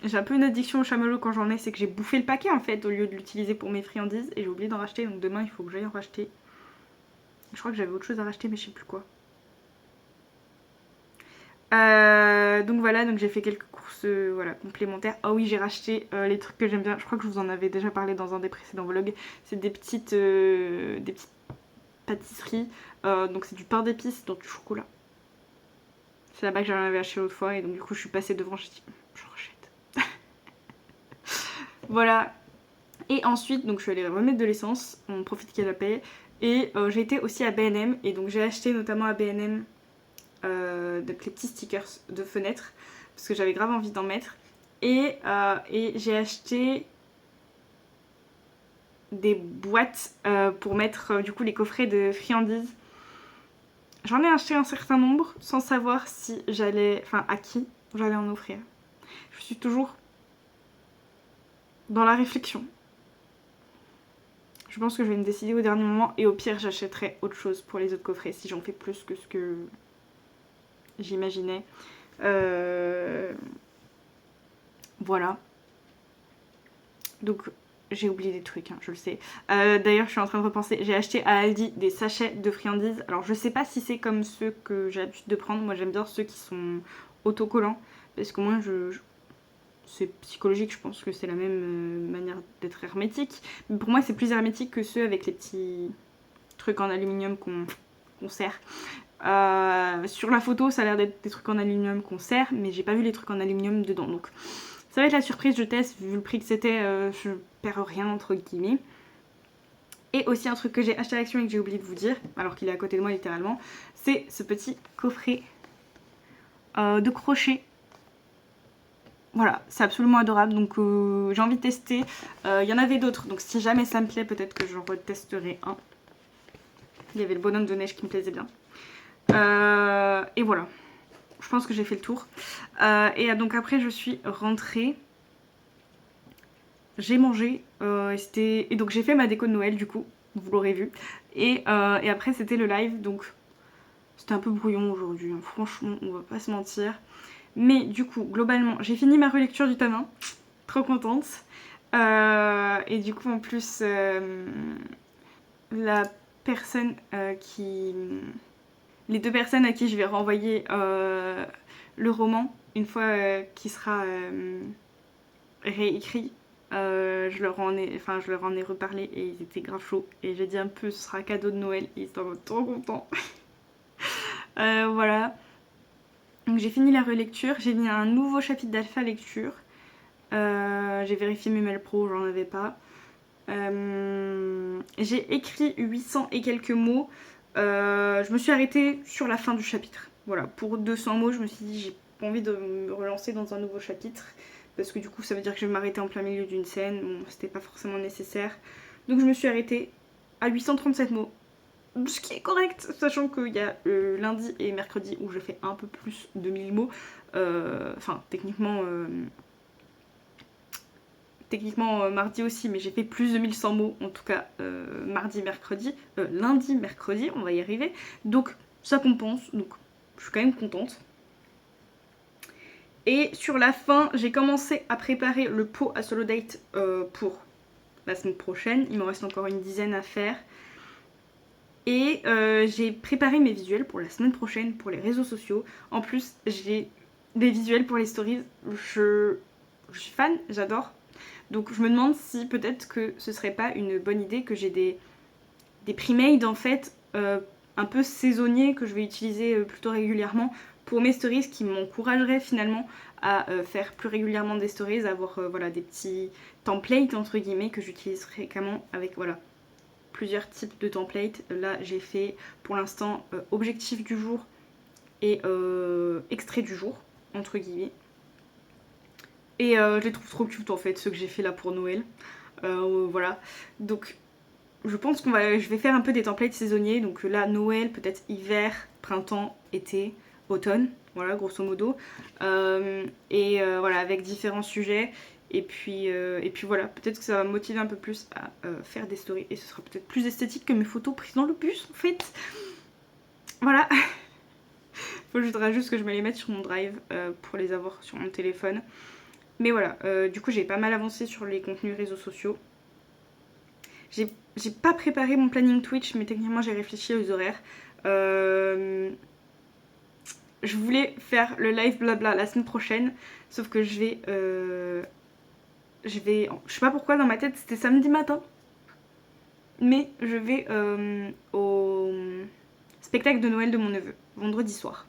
j'ai un peu une addiction aux chamallows quand j'en ai. C'est que j'ai bouffé le paquet en fait au lieu de l'utiliser pour mes friandises. Et j'ai oublié d'en racheter. Donc demain il faut que j'aille en racheter. Je crois que j'avais autre chose à racheter mais je sais plus quoi. Donc voilà, donc j'ai fait quelques courses voilà, complémentaires. Ah oui, j'ai racheté les trucs que j'aime bien. Je crois que je vous en avais déjà parlé dans un des précédents vlogs. C'est des petites pâtisseries. Donc c'est du pain d'épices dans du chocolat. C'est là-bas que j'en avais acheté l'autre fois et donc du coup je suis passée devant, j'ai dit je rachète. Voilà. Et ensuite donc je suis allée remettre de l'essence, on profite qu'elle la paye. Et j'ai été aussi à B&M et donc j'ai acheté notamment à B&M donc les petits stickers de fenêtres parce que j'avais grave envie d'en mettre. Et j'ai acheté des boîtes pour mettre du coup les coffrets de friandises. J'en ai acheté un certain nombre sans savoir si j'allais, enfin à qui j'allais en offrir. Je suis toujours dans la réflexion. Je pense que je vais me décider au dernier moment et au pire j'achèterai autre chose pour les autres coffrets si j'en fais plus que ce que j'imaginais. Voilà. Donc j'ai oublié des trucs, hein, je le sais. D'ailleurs je suis en train de repenser, j'ai acheté à Aldi des sachets de friandises. Alors je sais pas si c'est comme ceux que j'ai l'habitude de prendre, moi j'aime bien ceux qui sont autocollants. Parce qu'au moins c'est psychologique, je pense que c'est la même manière d'être hermétique. Mais pour moi c'est plus hermétique que ceux avec les petits trucs en aluminium qu'on serre. Sur la photo ça a l'air d'être des trucs en aluminium qu'on serre, mais j'ai pas vu les trucs en aluminium dedans. Donc ça va être la surprise, je teste, vu le prix que c'était, je perds rien entre guillemets. Et aussi un truc que j'ai acheté à l'Action et que j'ai oublié de vous dire, alors qu'il est à côté de moi littéralement, c'est ce petit coffret de crochet. Voilà, c'est absolument adorable, donc j'ai envie de tester. Il y en avait d'autres, donc si jamais ça me plaît, peut-être que j'en retesterai un. Il y avait le bonhomme de neige qui me plaisait bien. Et voilà, je pense que j'ai fait le tour. Et donc après je suis rentrée. J'ai mangé et donc j'ai fait ma déco de Noël du coup, vous l'aurez vu. Et après c'était le live, donc c'était un peu brouillon aujourd'hui, hein. Franchement on va pas se mentir. Mais du coup globalement j'ai fini ma relecture du tome 1, trop contente. Et du coup en plus la personne les deux personnes à qui je vais renvoyer le roman, une fois qu'il sera réécrit, je leur en ai reparlé et ils étaient grave chauds. Et j'ai dit un peu ce sera cadeau de Noël et ils étaient trop contents. Voilà. Donc j'ai fini la relecture, j'ai mis un nouveau chapitre d'alpha lecture. J'ai vérifié mes mails pro, j'en avais pas. J'ai écrit 800 et quelques mots. Je me suis arrêtée sur la fin du chapitre. Voilà, pour 200 mots, je me suis dit j'ai pas envie de me relancer dans un nouveau chapitre. Parce que du coup, ça veut dire que je vais m'arrêter en plein milieu d'une scène. Bon, c'était pas forcément nécessaire. Donc je me suis arrêtée à 837 mots. Ce qui est correct, sachant qu'il y a lundi et mercredi où je fais un peu plus de 1000 mots. Enfin, techniquement mardi aussi, mais j'ai fait plus de 1100 mots, en tout cas lundi, mercredi, on va y arriver. Donc ça compense, donc je suis quand même contente. Et sur la fin, j'ai commencé à préparer le pot à solo date pour la semaine prochaine. Il me reste encore une dizaine à faire. Et j'ai préparé mes visuels pour la semaine prochaine pour les réseaux sociaux. En plus, j'ai des visuels pour les stories. Je suis fan, j'adore. Donc je me demande si peut-être que ce serait pas une bonne idée que j'ai des pre-made en fait un peu saisonniers que je vais utiliser plutôt régulièrement pour mes stories, qui m'encouragerait finalement à faire plus régulièrement des stories, à avoir voilà, des petits templates entre guillemets que j'utilise fréquemment avec voilà plusieurs types de templates. Là j'ai fait pour l'instant objectif du jour et extrait du jour entre guillemets. Et je les trouve trop cute en fait, ceux que j'ai fait là pour Noël. Voilà. Donc je pense je vais faire un peu des templates saisonniers. Donc là, Noël, peut-être hiver, printemps, été, automne. Voilà, grosso modo. Voilà, avec différents sujets. Et puis voilà, peut-être que ça va me motiver un peu plus à faire des stories. Et ce sera peut-être plus esthétique que mes photos prises dans le bus en fait. Voilà. Faudra juste que je me les mette sur mon drive pour les avoir sur mon téléphone. Mais voilà, du coup j'ai pas mal avancé sur les contenus réseaux sociaux. J'ai pas préparé mon planning Twitch, mais techniquement j'ai réfléchi aux horaires. Je voulais faire le live blabla la semaine prochaine, sauf que je sais pas pourquoi dans ma tête c'était samedi matin, mais je vais au spectacle de Noël de mon neveu, vendredi soir.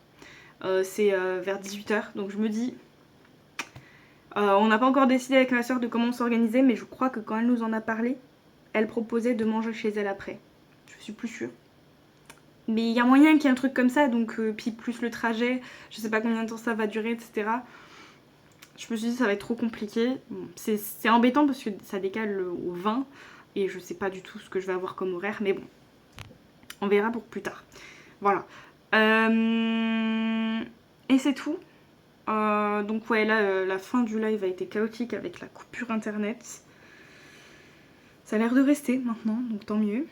C'est vers 18h, donc je me dis... on n'a pas encore décidé avec ma soeur de comment s'organiser, mais je crois que quand elle nous en a parlé, elle proposait de manger chez elle après. Je suis plus sûre. Mais il y a moyen qu'il y ait un truc comme ça, donc puis plus le trajet, je sais pas combien de temps ça va durer, etc. Je me suis dit ça va être trop compliqué. Bon, c'est embêtant parce que ça décale au 20 et je sais pas du tout ce que je vais avoir comme horaire, mais bon, on verra pour plus tard. Voilà. Et c'est tout. Donc ouais, là la fin du live a été chaotique avec la coupure internet. Ça a l'air de rester maintenant, donc tant mieux.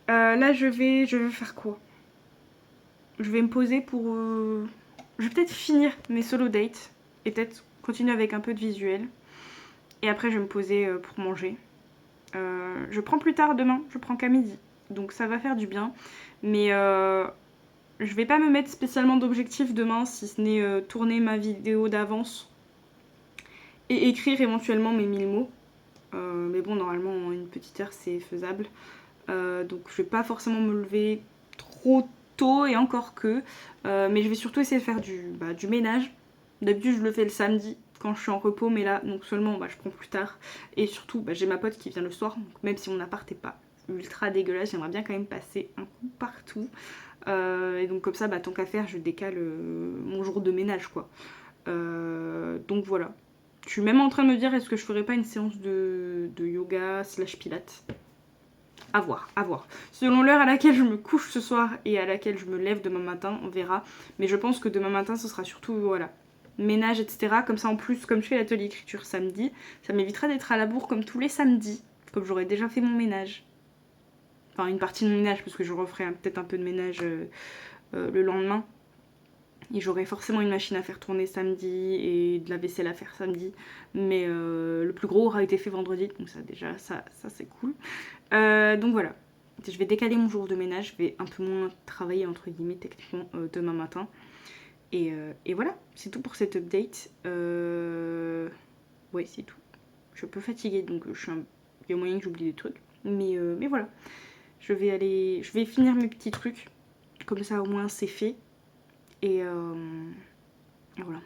Là je vais faire quoi? Je vais me poser pour... Je vais peut-être finir mes solo dates et peut-être continuer avec un peu de visuel. Et après je vais me poser pour manger. Je prends plus tard demain, je prends qu'à midi. Donc ça va faire du bien. Mais je vais pas me mettre spécialement d'objectif demain, si ce n'est tourner ma vidéo d'avance et écrire éventuellement mes 1000 mots. Mais bon, normalement en une petite heure c'est faisable. Donc je vais pas forcément me lever trop tôt et encore que. Mais je vais surtout essayer de faire du ménage. D'habitude je le fais le samedi quand je suis en repos, mais là donc seulement je prends plus tard. Et surtout j'ai ma pote qui vient le soir, donc même si mon appart est pas ultra dégueulasse, j'aimerais bien quand même passer un coup partout. Et donc comme ça tant qu'à faire je décale mon jour de ménage quoi. Donc voilà. Je suis même en train de me dire est-ce que je ferais pas une séance de yoga / pilates. À voir, à voir. Selon l'heure à laquelle je me couche ce soir et à laquelle je me lève demain matin, on verra. Mais je pense que demain matin ce sera surtout ménage, etc. Comme ça en plus, comme je fais l'atelier écriture samedi, ça m'évitera d'être à la bourre comme tous les samedis, comme j'aurais déjà fait mon ménage. Enfin une partie de mon ménage, parce que je referai peut-être un peu de ménage le lendemain. Et j'aurai forcément une machine à faire tourner samedi et de la vaisselle à faire samedi. Mais le plus gros aura été fait vendredi, donc ça déjà, ça c'est cool. Donc voilà, je vais décaler mon jour de ménage, je vais un peu moins travailler entre guillemets techniquement demain matin. Et voilà, c'est tout pour cette update. Ouais, c'est tout. Je suis un peu fatiguée, donc il y a moyen que j'oublie des trucs. Mais voilà, je vais finir mes petits trucs, comme ça au moins c'est fait. Et voilà.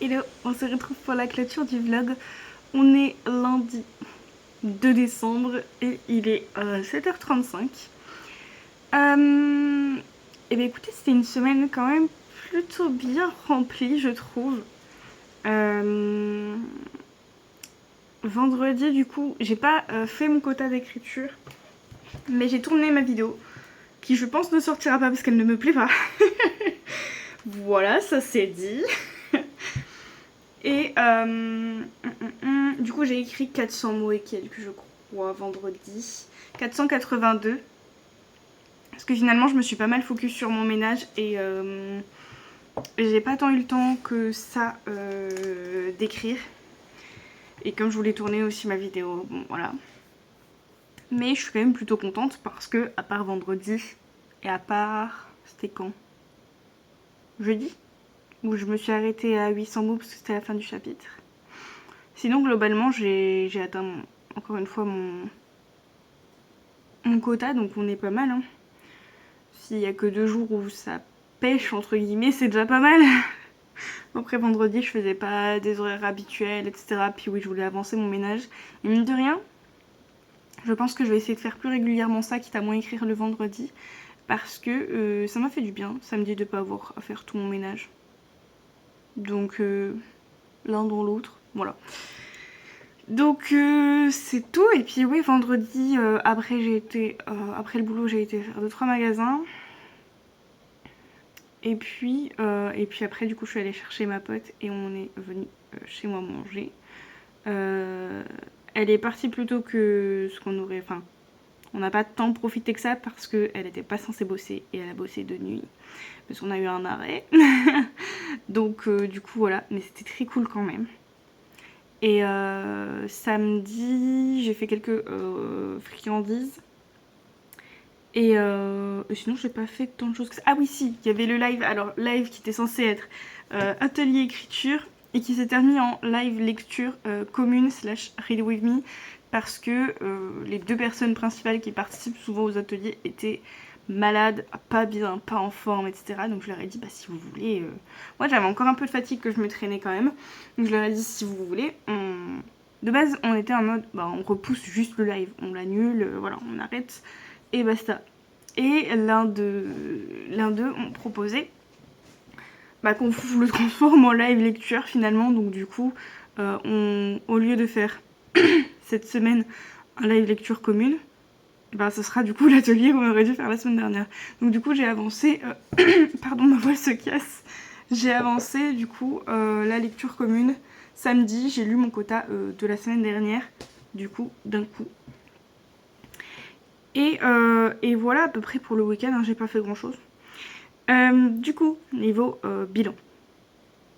Hello, on se retrouve pour la clôture du vlog. On est lundi 2 décembre et il est 7h35. Et bien écoutez, c'était une semaine quand même plutôt bien remplie, je trouve. Vendredi, du coup, j'ai pas fait mon quota d'écriture, mais j'ai tourné ma vidéo, qui je pense ne sortira pas parce qu'elle ne me plaît pas. Voilà, ça c'est dit. Et du coup, j'ai écrit 400 mots et quelques, je crois, vendredi. 482. Parce que finalement, je me suis pas mal focus sur mon ménage et j'ai pas tant eu le temps que ça d'écrire. Et comme je voulais tourner aussi ma vidéo, bon voilà. Mais je suis quand même plutôt contente parce que, à part vendredi, et à part... C'était quand? Jeudi? Où je me suis arrêtée à 800 mots parce que c'était la fin du chapitre. Sinon, globalement, j'ai atteint encore une fois mon quota, donc on est pas mal. Hein. S'il y a que 2 jours où ça pêche, entre guillemets, c'est déjà pas mal. Après, vendredi, je faisais pas des horaires habituels, etc. Puis oui, je voulais avancer mon ménage. Et mine de rien, je pense que je vais essayer de faire plus régulièrement ça, quitte à moins écrire le vendredi. Parce que ça m'a fait du bien, samedi, de pas avoir à faire tout mon ménage. Donc, l'un dans l'autre, voilà. Donc c'est tout. Et puis oui, vendredi après après le boulot, j'ai été faire 2-3 magasins. Et puis après du coup je suis allée chercher ma pote et on est venu chez moi manger. Elle est partie plus tôt que ce qu'on aurait. Enfin, on n'a pas tant profité que ça parce qu'elle n'était pas censée bosser et elle a bossé de nuit. Parce qu'on a eu un arrêt. Donc du coup voilà, mais c'était très cool quand même. Et samedi, j'ai fait quelques friandises. Et sinon, j'ai pas fait tant de choses que ça. Ah oui, si, il y avait le live. Alors, live qui était censé être atelier écriture et qui s'est terminé en live lecture commune / read with me parce que les 2 personnes principales qui participent souvent aux ateliers étaient malades, pas bien, pas en forme, etc. Donc je leur ai dit, bah si vous voulez... Moi j'avais encore un peu de fatigue que je me traînais quand même. Donc je leur ai dit, si vous voulez, de base on était en mode, bah on repousse juste le live, on l'annule, voilà, on arrête et basta. Et l'un d'eux ont proposé bah, qu'on le transforme en live lecture finalement. Donc du coup, au lieu de faire cette semaine un live lecture commune, bah, ce sera du coup l'atelier qu'on aurait dû faire la semaine dernière. Donc du coup j'ai avancé, pardon ma voix se casse, j'ai avancé du coup la lecture commune samedi, j'ai lu mon quota de la semaine dernière, du coup d'un coup. Et voilà à peu près pour le week-end, hein, j'ai pas fait grand chose. Du coup, niveau bilan.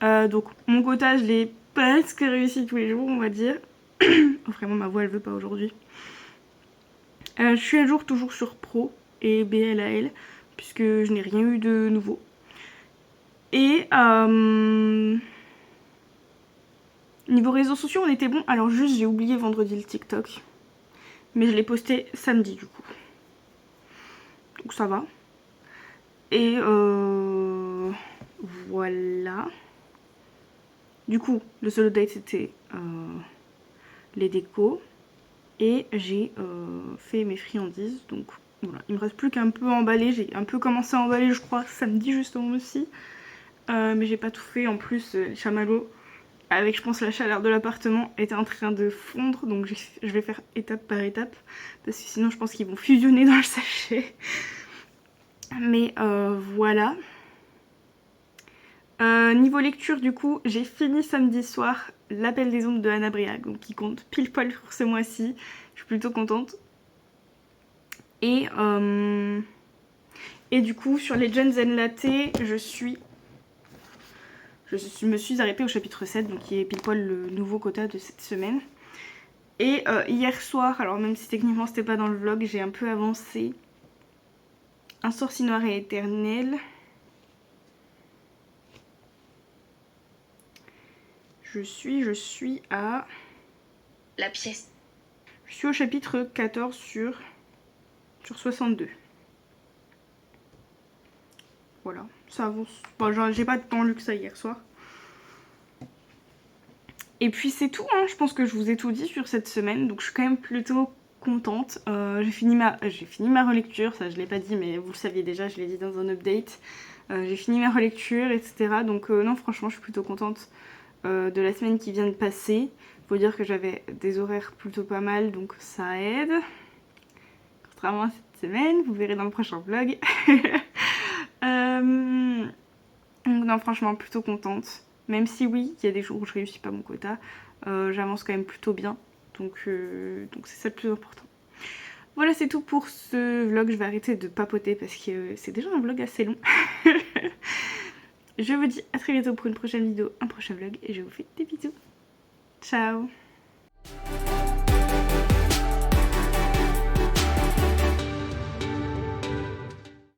Donc mon quota, je l'ai presque réussi tous les jours, on va dire. Vraiment, ma voix elle veut pas aujourd'hui. Je suis à jour toujours sur Pro et BLAL, puisque je n'ai rien eu de nouveau. Et niveau réseaux sociaux, on était bon. Alors juste, j'ai oublié vendredi le TikTok. Mais je l'ai posté samedi du coup. Donc ça va. Et voilà. Du coup, le solo date c'était les décos. Et j'ai fait mes friandises. Donc voilà, il me reste plus qu'un peu emballé. J'ai un peu commencé à emballer, je crois, samedi justement aussi. Mais j'ai pas tout fait. En plus, les chamallows, avec je pense la chaleur de l'appartement, étaient en train de fondre. Donc je vais faire étape par étape. Parce que sinon, je pense qu'ils vont fusionner dans le sachet. Mais voilà. Niveau lecture, du coup, j'ai fini samedi soir L'appel des ombres de Anna Briag, donc qui compte pile poil pour ce mois-ci. Je suis plutôt contente. Et du coup, sur Legends and Latte, je me suis arrêtée au chapitre 7, donc qui est pile poil le nouveau quota de cette semaine. Et hier soir, alors même si techniquement c'était pas dans le vlog, j'ai un peu avancé Un sorcier noir et éternel. Je suis à... La pièce. Je suis au chapitre 14 sur 62. Voilà, ça avance. Bon, j'ai pas tant lu que ça hier soir. Et puis c'est tout, hein. Je pense que je vous ai tout dit sur cette semaine, donc je suis quand même plutôt contente. J'ai fini ma relecture, ça je l'ai pas dit mais vous le saviez déjà, je l'ai dit dans un update. J'ai fini ma relecture, etc. Donc non, franchement je suis plutôt contente de la semaine qui vient de passer. Faut dire que j'avais des horaires plutôt pas mal, donc ça aide. Contrairement à cette semaine, vous verrez dans le prochain vlog. Donc non, franchement plutôt contente. Même si oui, il y a des jours où je réussis pas mon quota, j'avance quand même plutôt bien. Donc c'est ça le plus important. Voilà, c'est tout pour ce vlog. Je vais arrêter de papoter parce que c'est déjà un vlog assez long. Je vous dis à très bientôt pour une prochaine vidéo, un prochain vlog et je vous fais des bisous. Ciao.